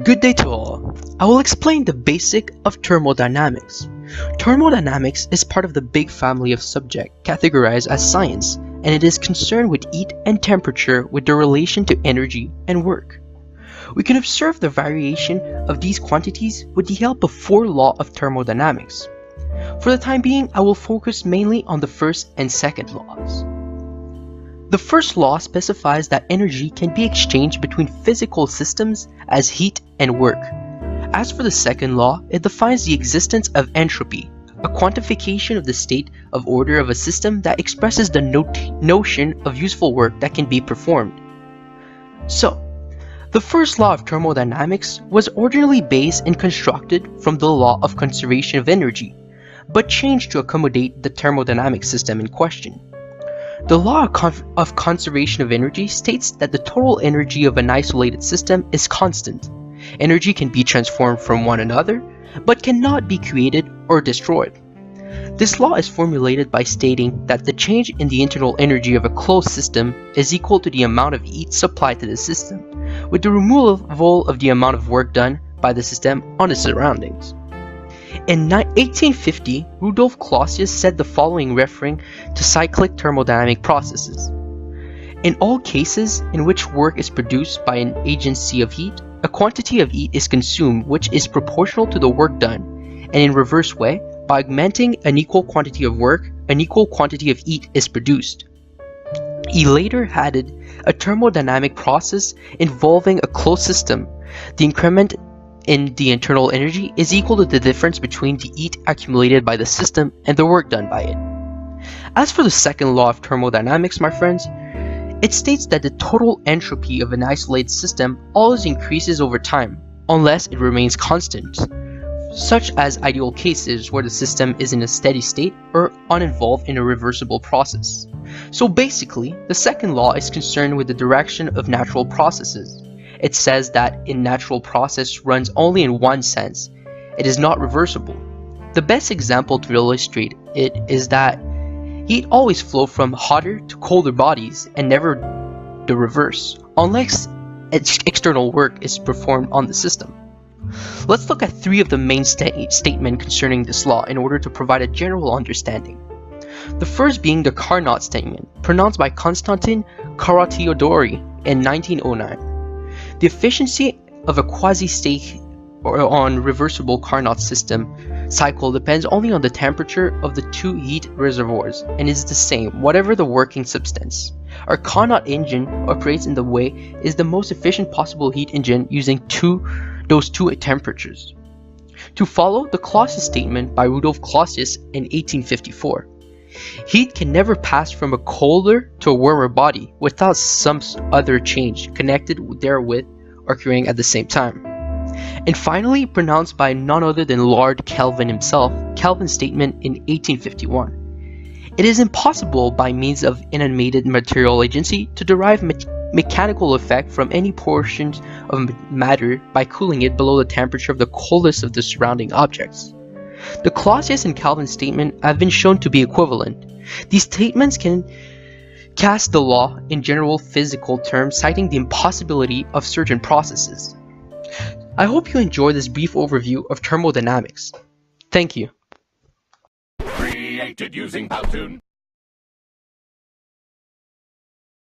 Good day to all. I will explain the basic of thermodynamics. Thermodynamics is part of the big family of subjects categorized as science, and it is concerned with heat and temperature with their relation to energy and work. We can observe the variation of these quantities with the help of four laws of thermodynamics. For the time being, I will focus mainly on the first and second laws. The first law specifies that energy can be exchanged between physical systems as heat and work. As for the second law, it defines the existence of entropy, a quantification of the state of order of a system that expresses the notion of useful work that can be performed. So, the first law of thermodynamics was originally based and constructed from the law of conservation of energy, but changed to accommodate the thermodynamic system in question. The law of conservation of energy states that the total energy of an isolated system is constant. Energy can be transformed from one another, but cannot be created or destroyed. This law is formulated by stating that the change in the internal energy of a closed system is equal to the amount of heat supplied to the system, with the removal of the amount of work done by the system on its surroundings. In 1850, Rudolf Clausius said the following referring to cyclic thermodynamic processes. In all cases in which work is produced by an agency of heat, a quantity of heat is consumed which is proportional to the work done, and in reverse way, by augmenting an equal quantity of work, an equal quantity of heat is produced. He later added a thermodynamic process involving a closed system. The increment in the internal energy is equal to the difference between the heat accumulated by the system and the work done by it. As for the second law of thermodynamics, my friends, it states that the total entropy of an isolated system always increases over time, unless it remains constant, such as ideal cases where the system is in a steady state or uninvolved in a reversible process. So basically, the second law is concerned with the direction of natural processes. It says that a natural process runs only in one sense. It is not reversible. The best example to illustrate it is that heat always flows from hotter to colder bodies and never the reverse, unless external work is performed on the system. Let's look at three of the main statements concerning this law in order to provide a general understanding. The first being the Carnot statement, pronounced by Konstantin Karateodori in 1909. The efficiency of a quasi-state or on reversible Carnot system cycle depends only on the temperature of the two heat reservoirs and is the same whatever the working substance. Our Carnot engine operates in the way is the most efficient possible heat engine using those two temperatures. To follow the Clausius statement by Rudolf Clausius in 1854. Heat can never pass from a colder to a warmer body without some other change connected therewith occurring at the same time. And finally, pronounced by none other than Lord Kelvin himself, Kelvin's statement in 1851. It is impossible by means of inanimated material agency to derive mechanical effect from any portions of matter by cooling it below the temperature of the coldest of the surrounding objects. The Clausius and Kelvin statement have been shown to be equivalent. These statements can cast the law in general physical terms, citing the impossibility of certain processes. I hope you enjoyed this brief overview of thermodynamics. Thank you. Created using Powtoon.